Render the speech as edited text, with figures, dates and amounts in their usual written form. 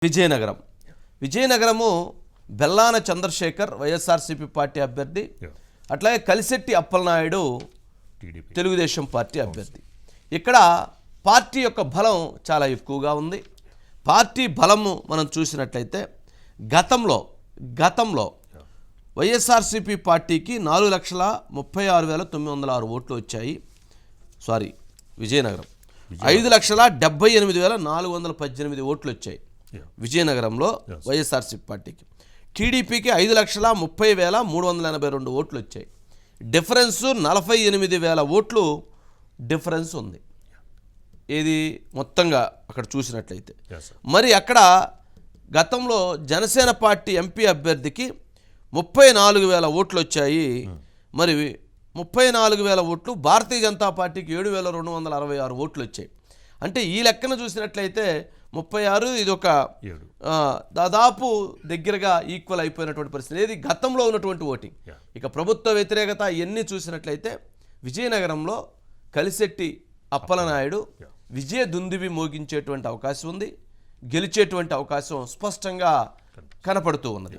Vizianagaram Bellana Chandrasekhar YSRCP party అభ్యర్థి, అట్లాగే Kalisetti Appalanaidu Telugu Desam party అభ్యర్థి. ఇక్కడ పార్టీ యొక్క బలం చాలా ఎక్కువగా ఉంది. పార్టీ బలము మనం చూసినట్లయితే గతంలో వైఎస్ఆర్సీపీ పార్టీకి 4,36,906 ఓట్లు వచ్చాయి. విజయనగరం 5,78,418 ఓట్లు వచ్చాయి విజయనగరంలో వైఎస్ఆర్సీపీ పార్టీకి. టీడీపీకి 5,30,382 ఓట్లు వచ్చాయి. డిఫరెన్స్ 48,000 ఓట్లు డిఫరెన్స్ ఉంది. ఏది మొత్తంగా అక్కడ చూసినట్లయితే మరి అక్కడ గతంలో జనసేన పార్టీ ఎంపీ అభ్యర్థికి 34,000 ఓట్లు వచ్చాయి. మరి 34,000 ఓట్లు భారతీయ జనతా పార్టీకి 7,266 ఓట్లు వచ్చాయి. అంటే ఈ లెక్కన చూసినట్లయితే 36 ఇది ఒక దాదాపు దగ్గరగా ఈక్వల్ అయిపోయినటువంటి పరిస్థితి. ఏది గతంలో ఉన్నటువంటి ఓటింగ్. ఇక ప్రభుత్వ వ్యతిరేకత ఇవన్నీ చూసినట్లయితే విజయనగరంలో కలిశెట్టి అప్పలనాయుడు విజయ దుందుబి మోగించేటువంటి అవకాశం ఉంది. గెలిచేటువంటి అవకాశం స్పష్టంగా కనపడుతూ ఉన్నది.